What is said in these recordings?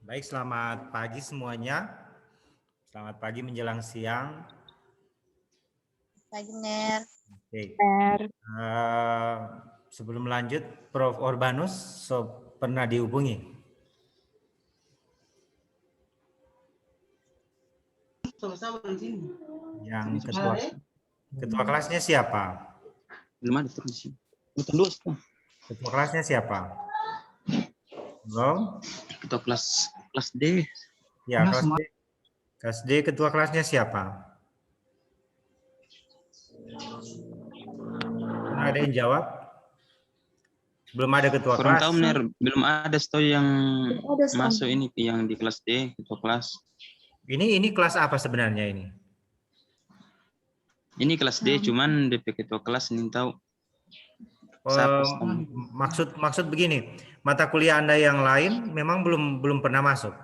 Baik, selamat pagi semuanya. Selamat pagi menjelang siang. Pagi, Ner. Oke. Sebelum lanjut, Prof. Orbanus pernah dihubungi? Yang ketua kelasnya siapa? Belum ada terus. Betul Ketua kelasnya siapa? Belum? Ketua kelas D. Ya, kelas D. Kelas D ketua kelasnya siapa? Pernah ada yang jawab? Belum ada ketua Kurang kelas. tahu, Ner. Belum ada yang masuk ini yang di kelas D, ketua kelas. Ini kelas apa sebenarnya ini? Ini kelas D, cuman DP ketua kelas ini tahu. Maksud begini, mata kuliah Anda yang lain memang belum pernah masuk.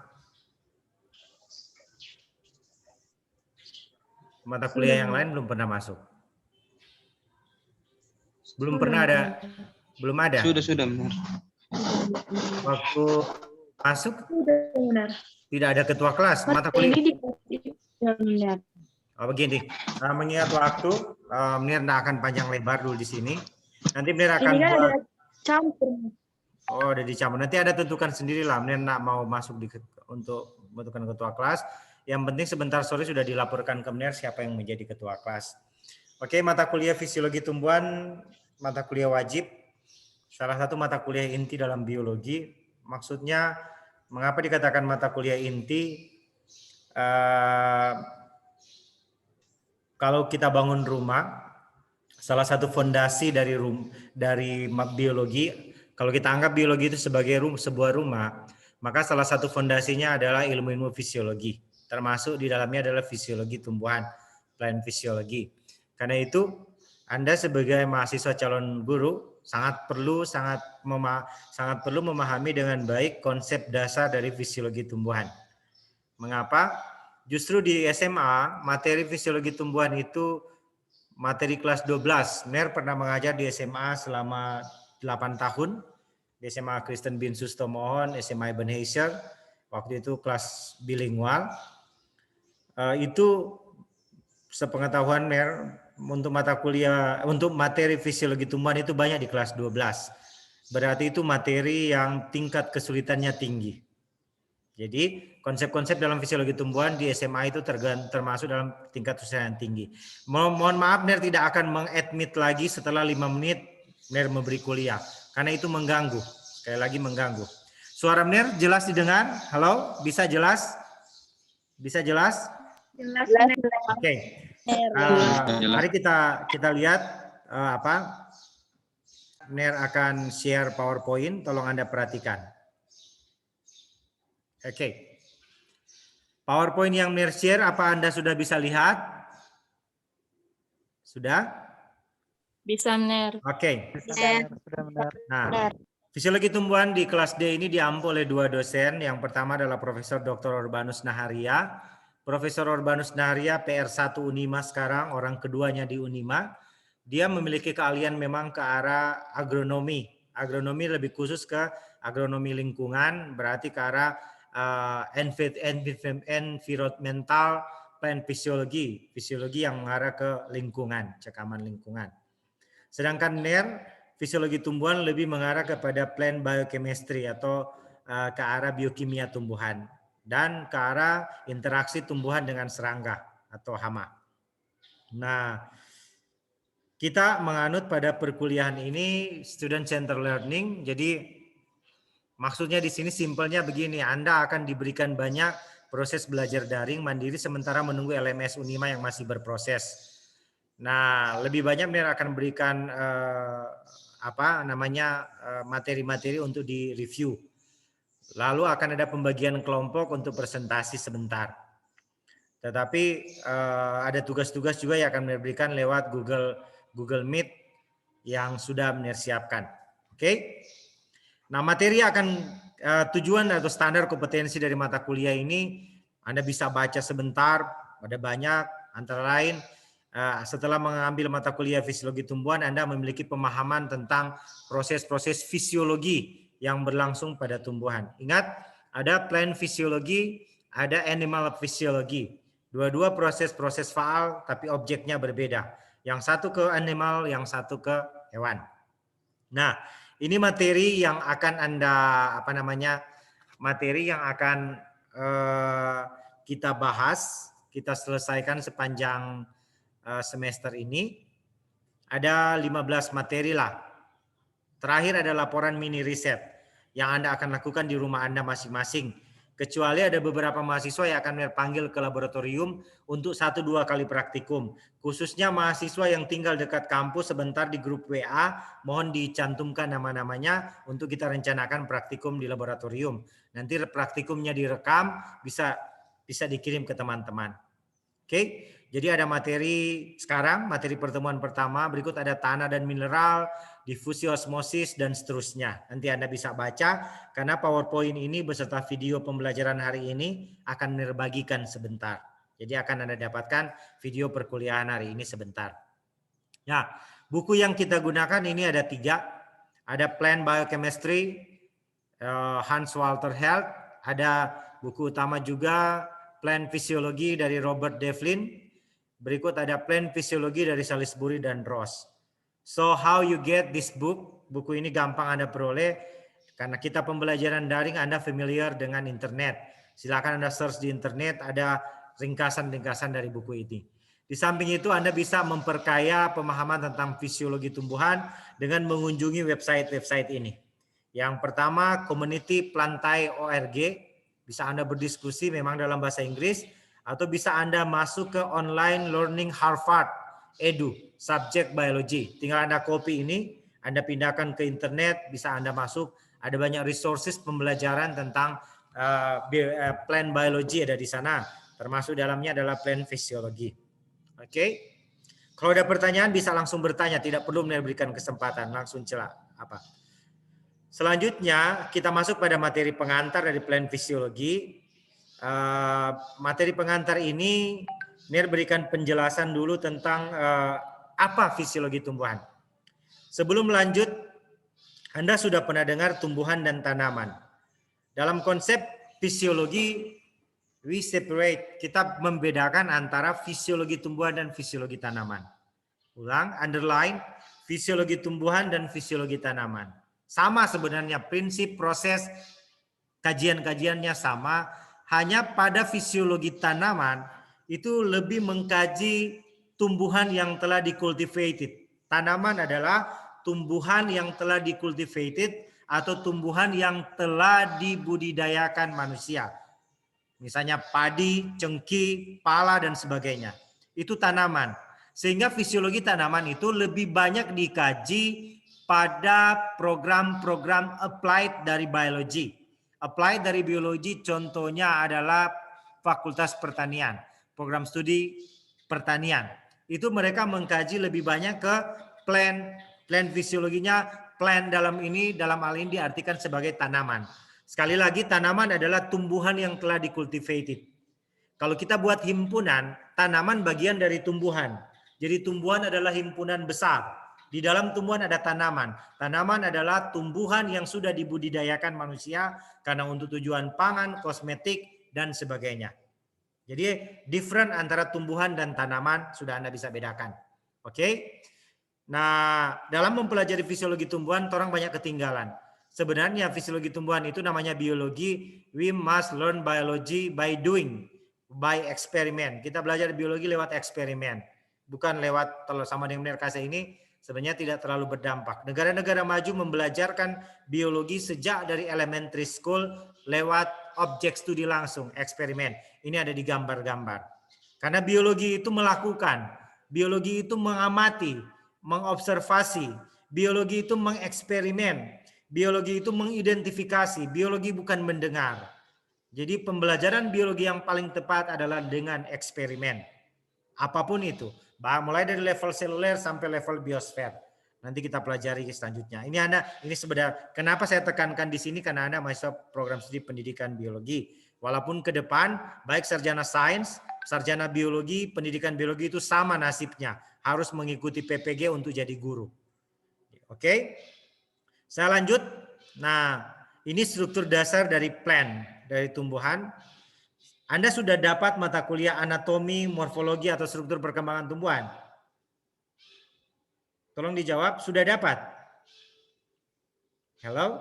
Mata kuliah yang lain belum pernah masuk. Belum pernah ada. Belum ada. Sudah benar. Waktu masuk tidak ada ketua kelas mata kuliah. Oh, begini, mengingat waktu, Menir tidak akan panjang lebar dulu di sini. Nanti Menir akan buat. Campur. Oh, udah dicampur. Nanti ada tentukan sendiri lah. Menir tidak mau masuk untuk menentukan ketua kelas. Yang penting sebentar sore sudah dilaporkan ke Menir siapa yang menjadi ketua kelas. Oke, mata kuliah fisiologi tumbuhan, mata kuliah wajib. Salah satu mata kuliah inti dalam biologi. Maksudnya, mengapa dikatakan mata kuliah inti? Kalau kita bangun rumah, salah satu fondasi dari biologi, kalau kita anggap biologi itu sebagai sebuah rumah, maka salah satu fondasinya adalah ilmu-ilmu fisiologi, termasuk di dalamnya adalah fisiologi tumbuhan, plant fisiologi. Karena itu, Anda sebagai mahasiswa calon guru sangat perlu memahami dengan baik konsep dasar dari fisiologi tumbuhan. Mengapa? Justru di SMA, materi fisiologi tumbuhan itu materi kelas 12. Ner pernah mengajar di SMA selama 8 tahun. Di SMA Kristen Binsus Tomohon, SMA Ebenezer. Waktu itu kelas bilingual. Itu sepengetahuan Ner, untuk mata kuliah, untuk materi fisiologi tumbuhan itu banyak di kelas 12. Berarti itu materi yang tingkat kesulitannya tinggi. Jadi konsep-konsep dalam fisiologi tumbuhan di SMA itu termasuk dalam tingkat kesulitan yang tinggi. Mohon maaf, Ner tidak akan mengadmit lagi setelah 5 menit Ner memberi kuliah. Karena itu mengganggu. Sekali lagi mengganggu. Suara Ner jelas didengar? Halo, bisa jelas? Bisa jelas? Jelas. Oke. Mari kita lihat Ner akan share PowerPoint. Tolong Anda perhatikan. Oke. PowerPoint yang Ner share, apa Anda sudah bisa lihat? Sudah? Bisa, Ner. Oke. Nah, fisiologi tumbuhan di kelas D ini diampu oleh 2 dosen. Yang pertama adalah Profesor Dr. Orbanus Naharia. Profesor Orbanus Naharia PR1 Unima sekarang, orang keduanya di Unima. Dia memiliki keahlian memang ke arah agronomi. Agronomi lebih khusus ke agronomi lingkungan, berarti ke arah environmental plant fisiologi yang mengarah ke lingkungan, cekaman lingkungan. Sedangkan Ner, fisiologi tumbuhan lebih mengarah kepada plant biochemistry atau ke arah biokimia tumbuhan dan ke arah interaksi tumbuhan dengan serangga atau hama. Nah, kita menganut pada perkuliahan ini student center learning. Jadi maksudnya di sini simpelnya begini, Anda akan diberikan banyak proses belajar daring mandiri sementara menunggu LMS Unima yang masih berproses. Nah, lebih banyak Ner akan berikan materi-materi untuk di-review. Lalu akan ada pembagian kelompok untuk presentasi sebentar. Tetapi ada tugas-tugas juga yang akan diberikan lewat Google Meet yang sudah Ner siapkan. Oke? Nah, materi akan tujuan atau standar kompetensi dari mata kuliah ini Anda bisa baca sebentar, ada banyak, antara lain setelah mengambil mata kuliah fisiologi tumbuhan, Anda memiliki pemahaman tentang proses-proses fisiologi yang berlangsung pada tumbuhan. Ingat, Ada plant fisiologi, ada animal fisiologi. Dua-dua proses-proses faal tapi objeknya berbeda. Yang satu ke animal, yang satu ke hewan. Nah, ini materi yang akan Anda materi yang akan kita bahas, kita selesaikan sepanjang semester ini. Ada 15 materi lah. Terakhir ada laporan mini riset yang Anda akan lakukan di rumah Anda masing-masing. Kecuali ada beberapa mahasiswa yang akan dipanggil ke laboratorium untuk 1-2 kali praktikum. Khususnya mahasiswa yang tinggal dekat kampus sebentar di grup WA, mohon dicantumkan nama-namanya untuk kita rencanakan praktikum di laboratorium. Nanti praktikumnya direkam, bisa dikirim ke teman-teman. Oke, jadi ada materi sekarang, materi pertemuan pertama, berikut ada tanah dan mineral, difusi osmosis, dan seterusnya. Nanti Anda bisa baca, karena PowerPoint ini beserta video pembelajaran hari ini akan dibagikan sebentar. Jadi akan Anda dapatkan video perkuliahan hari ini sebentar. Ya, buku yang kita gunakan ini ada 3. Ada Plant Biochemistry, Hans Walter Held. Ada buku utama juga, Plant Physiology dari Robert Devlin. Berikut ada Plant Physiology dari Salisbury dan Ross. So how you get this book? Buku ini gampang Anda peroleh karena kita pembelajaran daring, Anda familiar dengan internet. Silakan Anda search di internet, ada ringkasan-ringkasan dari buku ini. Di samping itu Anda bisa memperkaya pemahaman tentang fisiologi tumbuhan dengan mengunjungi website-website ini. Yang pertama, Community Plantae.org, bisa Anda berdiskusi memang dalam bahasa Inggris, atau bisa Anda masuk ke online learning Harvard Edu, subject biology. Tinggal Anda copy ini, Anda pindahkan ke internet, bisa Anda masuk. Ada banyak resources pembelajaran tentang plant biology ada di sana. Termasuk dalamnya adalah plant physiology. Oke. Kalau ada pertanyaan bisa langsung bertanya, tidak perlu memberikan kesempatan, langsung celah apa. Selanjutnya kita masuk pada materi pengantar dari plant physiology. Materi pengantar ini Nir berikan penjelasan dulu tentang apa fisiologi tumbuhan. Sebelum lanjut, Anda sudah pernah dengar tumbuhan dan tanaman. Dalam konsep fisiologi, we separate, kita membedakan antara fisiologi tumbuhan dan fisiologi tanaman. Ulang, underline, fisiologi tumbuhan dan fisiologi tanaman. Sama sebenarnya prinsip proses kajian-kajiannya sama, hanya pada fisiologi tanaman itu lebih mengkaji tumbuhan yang telah dikultivated. Tanaman adalah tumbuhan yang telah dikultivated atau tumbuhan yang telah dibudidayakan manusia. Misalnya padi, cengkih, pala, dan sebagainya. Itu tanaman. Sehingga fisiologi tanaman itu lebih banyak dikaji pada program-program applied dari biologi. Applied dari biologi contohnya adalah Fakultas Pertanian, program studi pertanian. Itu mereka mengkaji lebih banyak ke plant fisiologinya, plant dalam hal ini diartikan sebagai tanaman. Sekali lagi tanaman adalah tumbuhan yang telah dikultivated. Kalau kita buat himpunan, tanaman bagian dari tumbuhan. Jadi tumbuhan adalah himpunan besar. Di dalam tumbuhan ada tanaman. Tanaman adalah tumbuhan yang sudah dibudidayakan manusia karena untuk tujuan pangan, kosmetik, dan sebagainya. Jadi different antara tumbuhan dan tanaman sudah Anda bisa bedakan. Oke? Nah, dalam mempelajari fisiologi tumbuhan, orang banyak ketinggalan. Sebenarnya fisiologi tumbuhan itu namanya biologi. We must learn biology by doing, by experiment. Kita belajar biologi lewat eksperimen. Bukan lewat, kalau sama dengan Nerkasa ini, sebenarnya tidak terlalu berdampak. Negara-negara maju membelajarkan biologi sejak dari elementary school lewat objek studi langsung, eksperimen. Ini ada di gambar-gambar. Karena biologi itu melakukan, biologi itu mengamati, mengobservasi, biologi itu mengeksperimen, biologi itu mengidentifikasi, biologi bukan mendengar. Jadi pembelajaran biologi yang paling tepat adalah dengan eksperimen. Apapun itu. Mulai dari level seluler sampai level biosfer. Nanti kita pelajari selanjutnya. Ini sebenarnya kenapa saya tekankan di sini karena Anda mahasiswa program studi pendidikan biologi. Walaupun ke depan baik sarjana sains, sarjana biologi, pendidikan biologi itu sama nasibnya, harus mengikuti PPG untuk jadi guru. Oke? Saya lanjut. Nah, Ini struktur dasar dari plant, dari tumbuhan. Anda sudah dapat mata kuliah anatomi, morfologi, atau struktur perkembangan tumbuhan? Tolong dijawab, sudah dapat? Hello?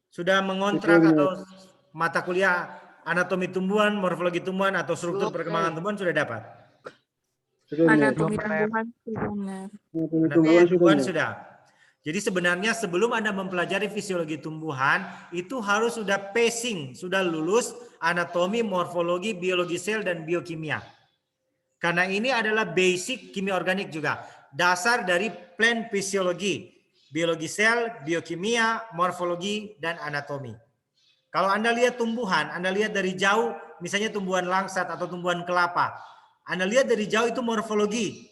Sudah mengontrak atau mata kuliah anatomi tumbuhan, morfologi tumbuhan, atau struktur perkembangan tumbuhan sudah dapat? Anatomi tumbuhan sudah, Ner. Anatomi tumbuhan sudah. Jadi sebenarnya sebelum Anda mempelajari fisiologi tumbuhan, itu harus sudah passing, sudah lulus anatomi, morfologi, biologi sel, dan biokimia. Karena ini adalah basic kimia organik juga. Dasar dari plant fisiologi, biologi sel, biokimia, morfologi, dan anatomi. Kalau Anda lihat tumbuhan, Anda lihat dari jauh, misalnya tumbuhan langsat atau tumbuhan kelapa. Anda lihat dari jauh itu morfologi.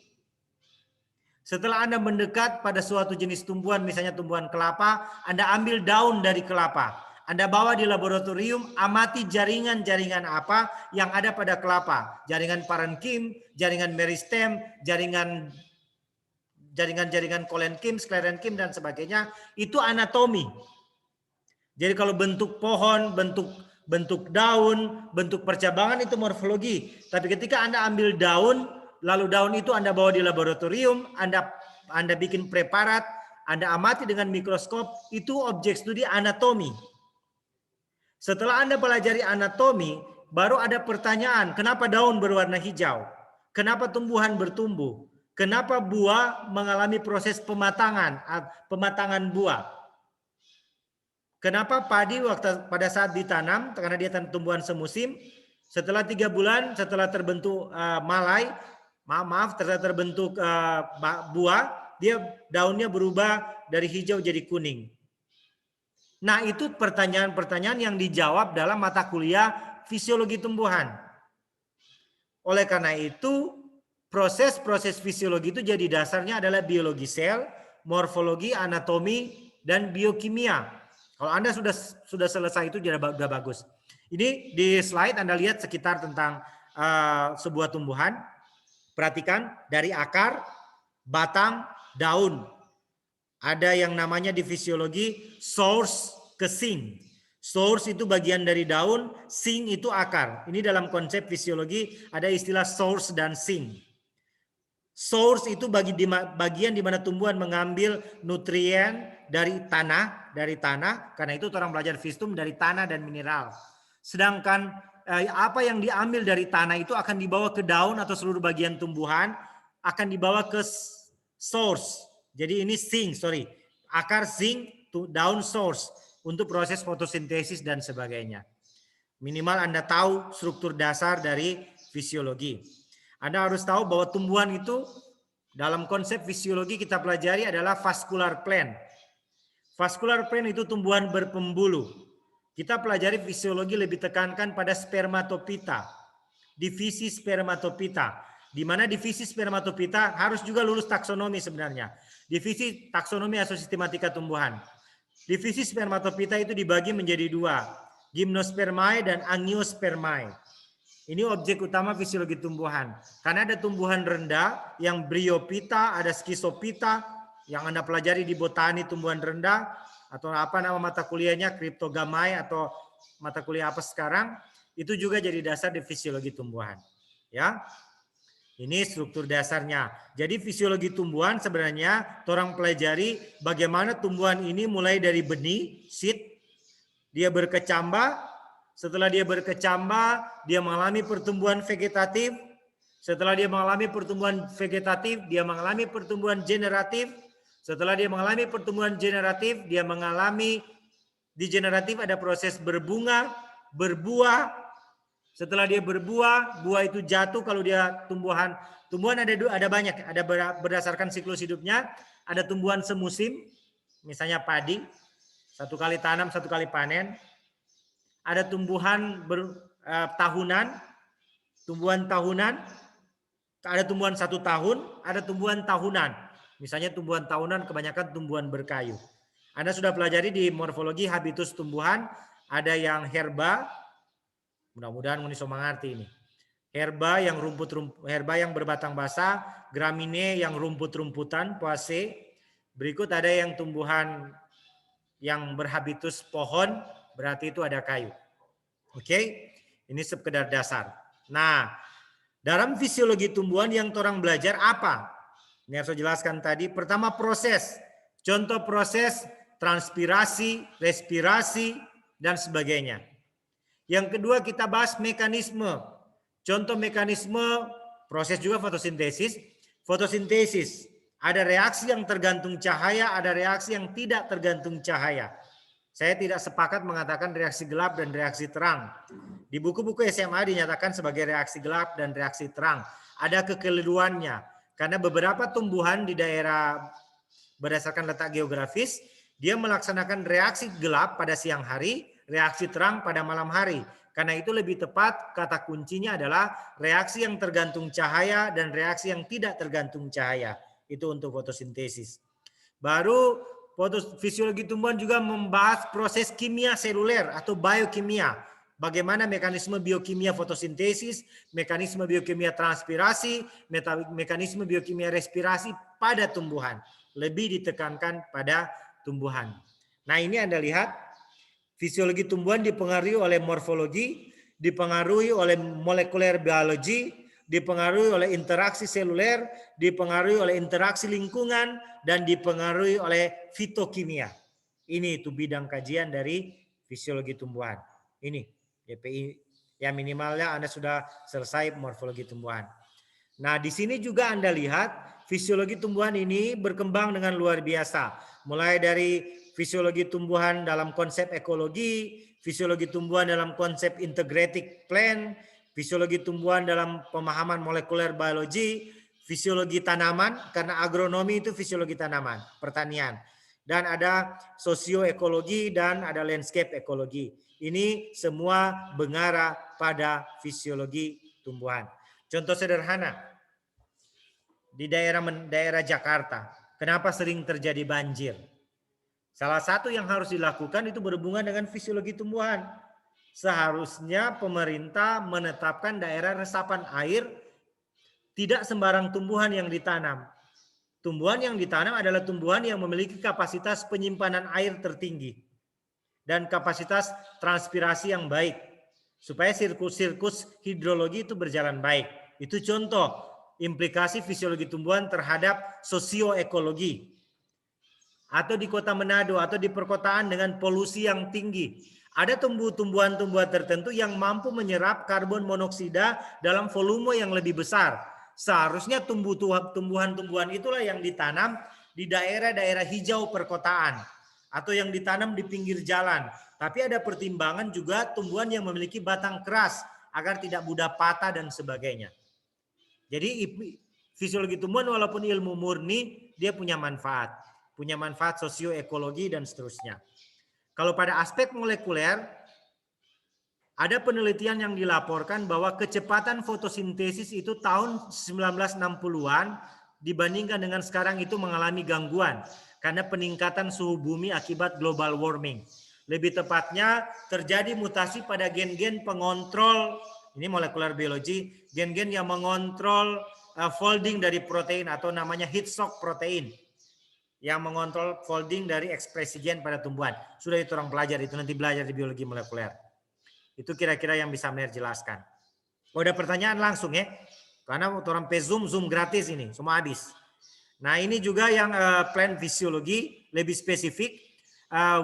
Setelah Anda mendekat pada suatu jenis tumbuhan, misalnya tumbuhan kelapa, Anda ambil daun dari kelapa. Anda bawa di laboratorium, amati jaringan-jaringan apa yang ada pada kelapa. Jaringan parenkim, jaringan meristem, jaringan kolenkim, sklerenkim, dan sebagainya. Itu anatomi. Jadi kalau bentuk pohon, bentuk daun, bentuk percabangan itu morfologi. Tapi ketika Anda ambil daun, lalu daun itu Anda bawa di laboratorium, Anda bikin preparat, Anda amati dengan mikroskop, itu objek studi anatomi. Setelah Anda pelajari anatomi, baru ada pertanyaan, kenapa daun berwarna hijau? Kenapa tumbuhan bertumbuh? Kenapa buah mengalami proses pematangan buah? Kenapa padi pada saat ditanam, karena dia tumbuhan semusim, setelah 3 bulan, setelah terbentuk setelah terbentuk buah, dia daunnya berubah dari hijau jadi kuning. Nah, itu pertanyaan-pertanyaan yang dijawab dalam mata kuliah fisiologi tumbuhan. Oleh karena itu, proses-proses fisiologi itu jadi dasarnya adalah biologi sel, morfologi, anatomi, dan biokimia. Kalau Anda sudah selesai itu sudah bagus. Ini di slide Anda lihat sekitar tentang sebuah tumbuhan. Perhatikan dari akar, batang, daun. Ada yang namanya di fisiologi source ke sing. Source itu bagian dari daun, sing itu akar. Ini dalam konsep fisiologi ada istilah source dan sing. Source itu bagian di mana tumbuhan mengambil nutrien dari tanah, karena itu orang belajar fistum dari tanah dan mineral. Sedangkan apa yang diambil dari tanah itu akan dibawa ke daun atau seluruh bagian tumbuhan, akan dibawa ke source. Jadi ini akar sing, daun source untuk proses fotosintesis dan sebagainya. Minimal Anda tahu struktur dasar dari fisiologi. Anda harus tahu bahwa tumbuhan itu dalam konsep fisiologi kita pelajari adalah vascular plant. Vascular plant itu tumbuhan berpembuluh. Kita pelajari fisiologi lebih tekankan pada spermatopita, divisi spermatopita, di mana divisi spermatopita harus juga lulus taksonomi sebenarnya. Divisi taksonomi atau sistematika tumbuhan. Divisi spermatopita itu dibagi menjadi 2, gymnospermae dan angiospermae. Ini objek utama fisiologi tumbuhan. Karena ada tumbuhan rendah yang bryopita, ada schizopita yang Anda pelajari di botani tumbuhan rendah, atau apa nama mata kuliahnya, cryptogamae atau mata kuliah apa sekarang, itu juga jadi dasar di fisiologi tumbuhan. Ya. Ini struktur dasarnya. Jadi fisiologi tumbuhan sebenarnya orang pelajari bagaimana tumbuhan ini mulai dari benih, seed, dia berkecambah, setelah dia berkecambah, dia mengalami pertumbuhan vegetatif, setelah dia mengalami pertumbuhan vegetatif, dia mengalami pertumbuhan generatif, setelah dia mengalami pertumbuhan generatif, dia mengalami di generatif ada proses berbunga, berbuah. Setelah dia berbuah, buah itu jatuh kalau dia tumbuhan ada banyak, ada berdasarkan siklus hidupnya, ada tumbuhan semusim, misalnya padi, 1 kali tanam, 1 kali panen. Ada tumbuhan tahunan, ada tumbuhan 1 tahun, ada tumbuhan tahunan. Misalnya tumbuhan tahunan kebanyakan tumbuhan berkayu. Anda sudah pelajari di morfologi habitus tumbuhan, ada yang herba. Mudah-mudahan Muniso mengerti ini. Herba yang berbatang basah, gramine yang rumput-rumputan, poaceae. Berikut ada yang tumbuhan yang berhabitus pohon, berarti itu ada kayu. Oke, ini sekedar dasar. Nah, dalam fisiologi tumbuhan yang orang belajar apa? Ini harus saya jelaskan tadi. Pertama proses. Contoh proses transpirasi, respirasi, dan sebagainya. Yang kedua kita bahas mekanisme. Contoh mekanisme proses juga fotosintesis. Fotosintesis. Ada reaksi yang tergantung cahaya, ada reaksi yang tidak tergantung cahaya. Saya tidak sepakat mengatakan reaksi gelap dan reaksi terang. Di buku-buku SMA dinyatakan sebagai reaksi gelap dan reaksi terang. Ada kekeliruannya. Karena beberapa tumbuhan di daerah berdasarkan letak geografis, dia melaksanakan reaksi gelap pada siang hari, reaksi terang pada malam hari. Karena itu lebih tepat kata kuncinya adalah reaksi yang tergantung cahaya dan reaksi yang tidak tergantung cahaya. Itu untuk fotosintesis. Baru fisiologi tumbuhan juga membahas proses kimia seluler atau biokimia. Bagaimana mekanisme biokimia fotosintesis, mekanisme biokimia transpirasi, mekanisme biokimia respirasi pada tumbuhan. Lebih ditekankan pada tumbuhan. Nah ini Anda lihat, fisiologi tumbuhan dipengaruhi oleh morfologi, dipengaruhi oleh molekuler biologi, dipengaruhi oleh interaksi seluler, dipengaruhi oleh interaksi lingkungan, dan dipengaruhi oleh fitokimia. Ini itu bidang kajian dari fisiologi tumbuhan. Ini DPI, ya minimalnya Anda sudah selesai morfologi tumbuhan. Nah di sini juga Anda lihat fisiologi tumbuhan ini berkembang dengan luar biasa. Mulai dari fisiologi tumbuhan dalam konsep ekologi, fisiologi tumbuhan dalam konsep integrated plant, fisiologi tumbuhan dalam pemahaman molekuler biologi, fisiologi tanaman, karena agronomi itu fisiologi tanaman, pertanian. Dan ada sosioekologi dan ada landscape ekologi. Ini semua mengarah pada fisiologi tumbuhan. Contoh sederhana, di daerah Jakarta, kenapa sering terjadi banjir? Salah satu yang harus dilakukan itu berhubungan dengan fisiologi tumbuhan. Seharusnya pemerintah menetapkan daerah resapan air, tidak sembarang tumbuhan yang ditanam. Tumbuhan yang ditanam adalah tumbuhan yang memiliki kapasitas penyimpanan air tertinggi dan kapasitas transpirasi yang baik, supaya siklus hidrologi itu berjalan baik. Itu contoh implikasi fisiologi tumbuhan terhadap sosioekologi. Atau di kota Manado atau di perkotaan dengan polusi yang tinggi. Ada tumbuhan-tumbuhan tertentu yang mampu menyerap karbon monoksida dalam volume yang lebih besar. Seharusnya tumbuhan-tumbuhan itulah yang ditanam di daerah-daerah hijau perkotaan atau yang ditanam di pinggir jalan. Tapi ada pertimbangan juga tumbuhan yang memiliki batang keras agar tidak mudah patah dan sebagainya. Jadi fisiologi tumbuhan walaupun ilmu murni, dia punya manfaat sosioekologi dan seterusnya. Kalau pada aspek molekuler, ada penelitian yang dilaporkan bahwa kecepatan fotosintesis itu tahun 1960-an dibandingkan dengan sekarang itu mengalami gangguan karena peningkatan suhu bumi akibat global warming. Lebih tepatnya terjadi mutasi pada gen-gen pengontrol, ini molekuler biologi, gen-gen yang mengontrol folding dari protein atau namanya heat shock protein, yang mengontrol folding dari ekspresi gen pada tumbuhan. Sudah itu orang belajar, itu nanti belajar di biologi molekuler. Itu kira-kira yang bisa Mer jelaskan. Oh, ada pertanyaan langsung ya. Karena orang Zoom gratis ini, semua habis. Nah ini juga yang plant physiology, lebih spesifik.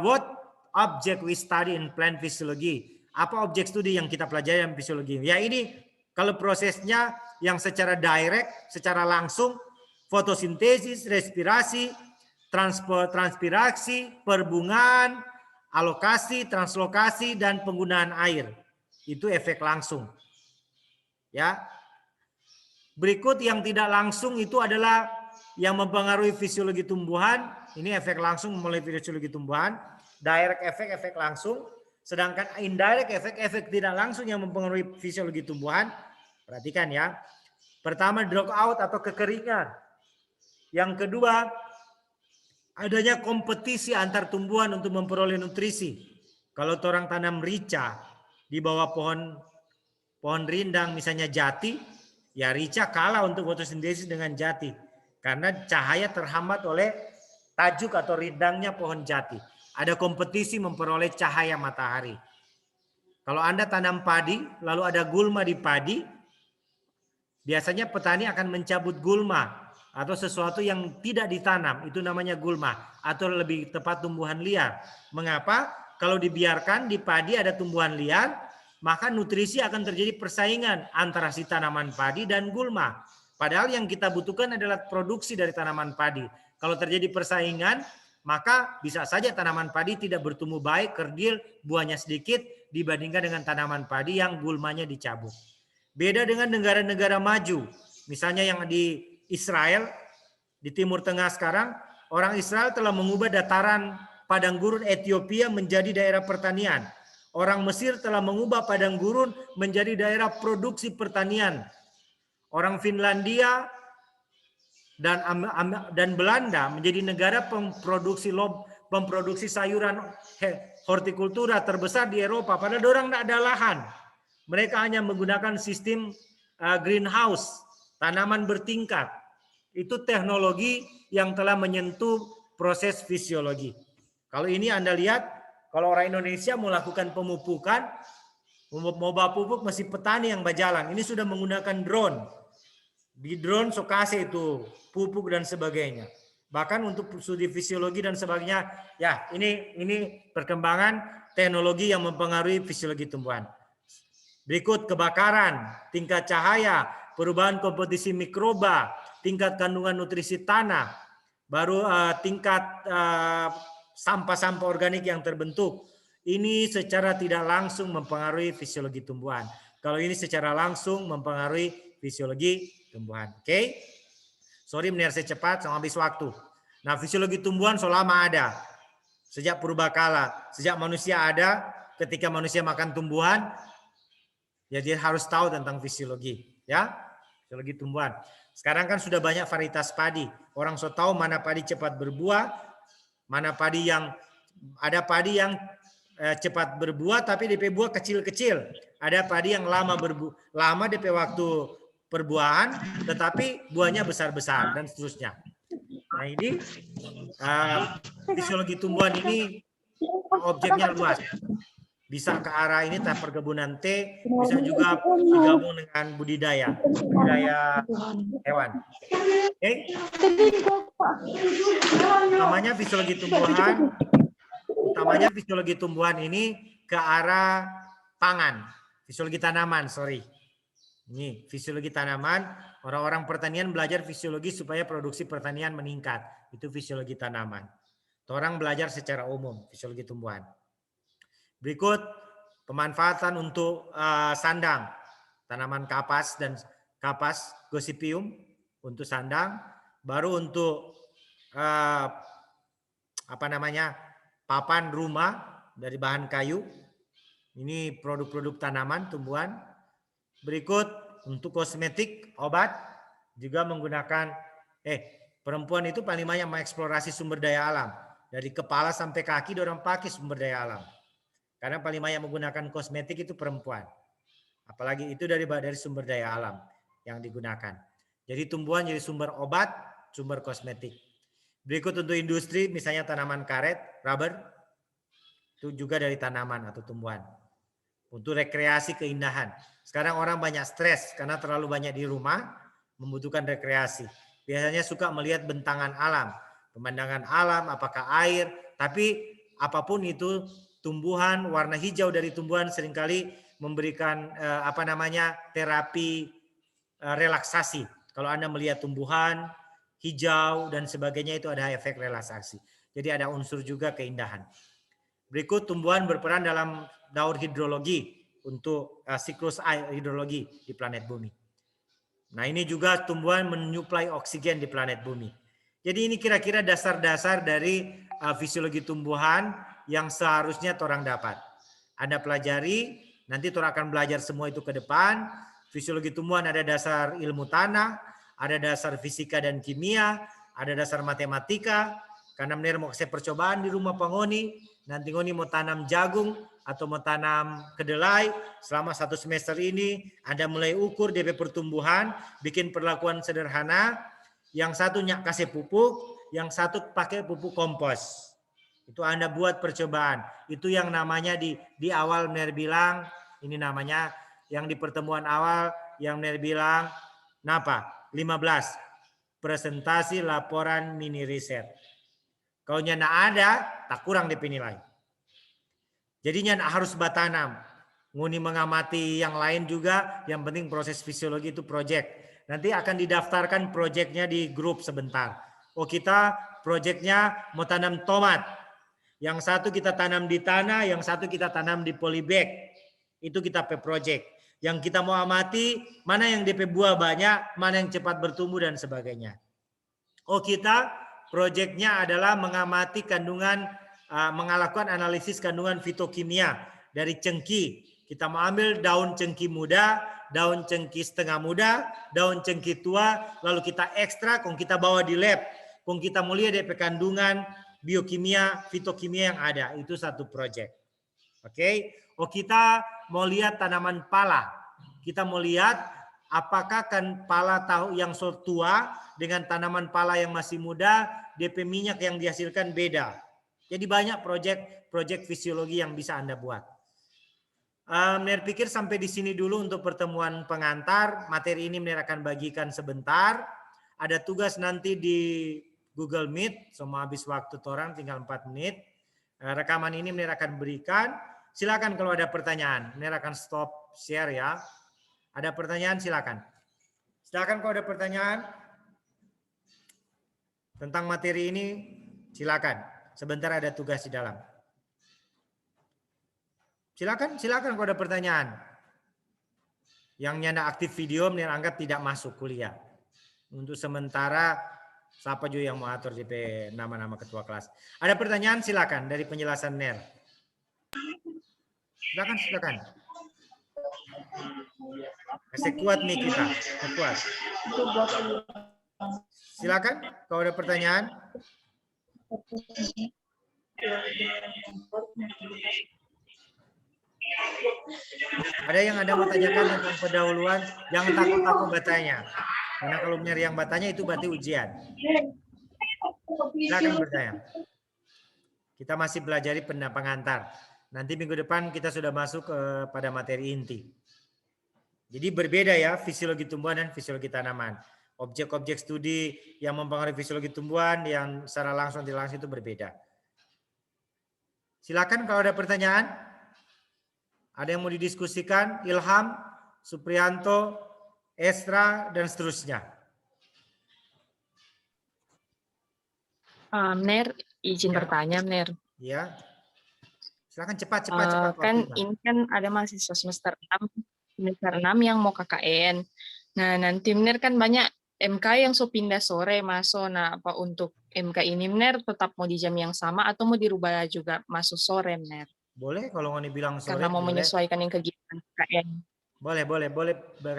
What object we study in plant physiology? Apa objek studi yang kita pelajari dalam fisiologi? Ya ini kalau prosesnya yang secara direct, secara langsung, fotosintesis, respirasi, transpirasi, perbungaan, alokasi, translokasi, dan penggunaan air. Itu efek langsung. Ya. Berikut yang tidak langsung itu adalah yang mempengaruhi fisiologi tumbuhan. Ini efek langsung mulai fisiologi tumbuhan. Direct efek langsung. Sedangkan indirect efek tidak langsung yang mempengaruhi fisiologi tumbuhan. Perhatikan ya. Pertama, drop out atau kekeringan. Yang kedua, adanya kompetisi antar tumbuhan untuk memperoleh nutrisi. Kalau orang tanam rica di bawah pohon rindang misalnya jati, ya rica kalah untuk fotosintesis dengan jati karena cahaya terhambat oleh tajuk atau rindangnya pohon jati. ada kompetisi memperoleh cahaya matahari. Kalau Anda tanam padi, lalu ada gulma di padi, biasanya petani akan mencabut gulma atau sesuatu yang tidak ditanam, itu namanya gulma, atau lebih tepat tumbuhan liar. Mengapa? Kalau dibiarkan di padi ada tumbuhan liar, maka nutrisi akan terjadi persaingan antara si tanaman padi dan gulma. Padahal yang kita butuhkan adalah produksi dari tanaman padi. Kalau terjadi persaingan, maka bisa saja tanaman padi tidak bertumbuh baik, kerdil, buahnya sedikit dibandingkan dengan tanaman padi yang gulmanya dicabut. Beda dengan negara-negara maju, misalnya yang di Israel, di Timur Tengah sekarang, orang Israel telah mengubah dataran padang gurun Ethiopia menjadi daerah pertanian. Orang Mesir telah mengubah padang gurun menjadi daerah produksi pertanian. Orang Finlandia dan Belanda menjadi negara pemproduksi sayuran hortikultura terbesar di Eropa. Padahal orang tidak ada lahan. Mereka hanya menggunakan sistem greenhouse, tanaman bertingkat. Itu teknologi yang telah menyentuh proses fisiologi. Kalau ini Anda lihat, kalau orang Indonesia melakukan pemupukan, mau bawa pupuk masih petani yang berjalan. Ini sudah menggunakan drone. Di drone sokase itu pupuk dan sebagainya. Bahkan untuk studi fisiologi dan sebagainya, ya ini perkembangan teknologi yang mempengaruhi fisiologi tumbuhan. Berikut kebakaran, tingkat cahaya, perubahan komposisi mikroba, tingkat kandungan nutrisi tanah, baru tingkat sampah-sampah organik yang terbentuk. Ini secara tidak langsung mempengaruhi fisiologi tumbuhan. Kalau ini secara langsung mempengaruhi fisiologi tumbuhan. Oke? Sorry mendengar saya cepat sama habis waktu. Nah, fisiologi tumbuhan selama ada. Sejak purbakala, sejak manusia ada, ketika manusia makan tumbuhan, ya dia harus tahu tentang fisiologi, ya. Fisiologi tumbuhan. Sekarang kan sudah banyak varietas padi. Orang so tahu mana padi cepat berbuah, mana padi yang ada padi yang cepat berbuah tapi DP buah kecil-kecil. Ada padi yang lama DP waktu perbuahan tetapi buahnya besar-besar dan seterusnya. Nah, ini fisiologi tumbuhan ini objeknya luas. Bisa ke arah ini tahap perkebunan teh, bisa juga digabung dengan budidaya hewan. Oke. Utamanya fisiologi tumbuhan ini ke arah pangan, fisiologi tanaman, sorry. Ini fisiologi tanaman, orang-orang pertanian belajar fisiologi supaya produksi pertanian meningkat. Itu fisiologi tanaman. Orang belajar secara umum fisiologi tumbuhan. Berikut pemanfaatan untuk sandang, tanaman kapas gossypium untuk sandang, baru untuk papan rumah dari bahan kayu. Ini produk-produk tanaman, tumbuhan. Berikut untuk kosmetik, obat, juga menggunakan perempuan itu paling banyak mengeksplorasi sumber daya alam. Dari kepala sampai kaki dorang pakai sumber daya alam. Karena paling banyak menggunakan kosmetik itu perempuan. Apalagi itu dari sumber daya alam yang digunakan. Jadi tumbuhan jadi sumber obat, sumber kosmetik. Berikut untuk industri, misalnya tanaman karet, rubber, itu juga dari tanaman atau tumbuhan. Untuk rekreasi keindahan. Sekarang orang banyak stres karena terlalu banyak di rumah, membutuhkan rekreasi. Biasanya suka melihat bentangan alam, pemandangan alam, apakah air, tapi apapun itu, tumbuhan, warna hijau dari tumbuhan seringkali memberikan terapi relaksasi. Kalau Anda melihat tumbuhan hijau dan sebagainya itu ada efek relaksasi. Jadi ada unsur juga keindahan. Berikut tumbuhan berperan dalam daur hidrologi untuk siklus air hidrologi di planet bumi. Nah, ini juga tumbuhan menyuplai oksigen di planet bumi. Jadi ini kira-kira dasar-dasar dari fisiologi tumbuhan yang seharusnya orang dapat. Anda pelajari, nanti orang akan belajar semua itu ke depan. Fisiologi tumbuhan ada dasar ilmu tanah, ada dasar fisika dan kimia, ada dasar matematika. Karena benar mau saya percobaan di rumah Pangoni, nanti Ngoni mau tanam jagung atau mau tanam kedelai, selama 1 semester ini Anda mulai ukur DP pertumbuhan, bikin perlakuan sederhana. Yang satu kasih pupuk, yang satu pakai pupuk kompos. Itu Anda buat percobaan. Itu yang namanya di awal Mener bilang, ini namanya yang di pertemuan awal yang Mener bilang, kenapa? 15. Presentasi laporan mini riset. Kalau nyana ada, tak kurang DP nilai. Jadi nyana harus batanam. Nguni mengamati yang lain juga, yang penting proses fisiologi itu project. Nanti akan didaftarkan projectnya di grup sebentar. Oh kita projectnya mau tanam tomat. Yang satu kita tanam di tanah, yang satu kita tanam di polybag. Itu kita project. Yang kita mau amati, mana yang DP buah banyak, mana yang cepat bertumbuh dan sebagainya. Oh kita projectnya adalah mengamati kandungan, melakukan analisis kandungan fitokimia dari cengkih. Kita mau ambil daun cengkih muda, daun cengkih setengah muda, daun cengkih tua, lalu kita ekstrak, kita bawa di lab. Kita mau lihat DP kandungan biokimia, fitokimia yang ada. Itu satu project. Oke. Oh kita mau lihat tanaman pala. Kita mau lihat apakah kan pala tahu yang tua dengan tanaman pala yang masih muda, DP minyak yang dihasilkan beda. Jadi banyak project fisiologi yang bisa Anda buat. Mener pikir sampai di sini dulu untuk pertemuan pengantar. Materi ini Mener akan bagikan sebentar. Ada tugas nanti di Google Meet. Semua habis waktu torang tinggal 4 menit. Rekaman ini Mener akan berikan. Silakan kalau ada pertanyaan. Mener akan stop share ya. Ada pertanyaan silakan. Silakan kalau ada pertanyaan tentang materi ini silakan. Sebentar ada tugas di dalam. Silakan kalau ada pertanyaan. Yang nyanda aktif video Mener anggap tidak masuk kuliah. Untuk sementara siapa juga yang mau atur DP nama-nama ketua kelas. Ada pertanyaan silakan dari penjelasan Mener. Silakan. Masih kuat nih kita, kuat. Silakan kalau ada pertanyaan. Ada yang Anda mau tanyakan tentang pendahuluan, jangan takut-takut bertanya. Karena kalau nyari yang bertanya itu berarti ujian. Silakan bertanya. Kita masih pelajari pengantar. Nanti minggu depan kita sudah masuk pada materi inti. Jadi berbeda ya fisiologi tumbuhan dan fisiologi tanaman. Objek-objek studi yang mempengaruhi fisiologi tumbuhan yang secara langsung tidak langsung itu berbeda. Silakan kalau ada pertanyaan. Ada yang mau didiskusikan? Ilham, Suprianto, Estra, dan seterusnya. Mener, izin bertanya, Mener. Ya. Silakan cepat. Kan ini kan ada mahasiswa semester 6 yang mau KKN. Nah, nanti Mener kan banyak MK yang pindah sore masuk. Nah, apa untuk MK ini Mener tetap mau di jam yang sama atau mau dirubah juga masuk sore, Mener? Boleh kalau Ngoni bilang sore. Karena mau boleh. menyesuaikan yang kegiatan KKN. Boleh.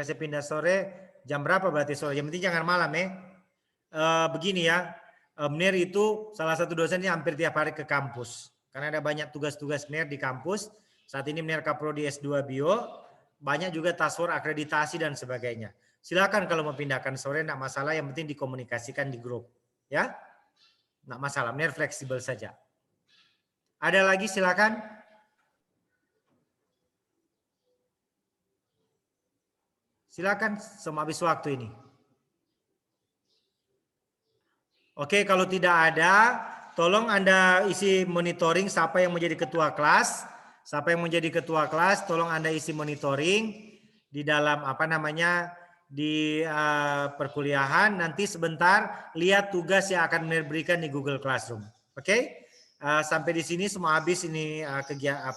Kasih pindah sore. Jam berapa berarti sore? Yang penting jangan malam ya. Begini ya. Mener itu salah satu dosen yang hampir tiap hari ke kampus. Karena ada banyak tugas-tugas Mener di kampus. Saat ini Mener Kaprodi S2 Bio. Banyak juga taswor akreditasi dan sebagainya. Silakan kalau mau pindahkan sore, enggak masalah. Yang penting dikomunikasikan di grup. Ya. Enggak masalah. Mener fleksibel saja. Ada lagi silakan. Silakan semua habis waktu ini. Oke, kalau tidak ada, tolong Anda isi monitoring siapa yang menjadi ketua kelas. Siapa yang menjadi ketua kelas, tolong Anda isi monitoring di dalam di perkuliahan. Nanti sebentar lihat tugas yang akan Mener berikan di Google Classroom. Oke? Sampai di sini semua habis ini kegiatan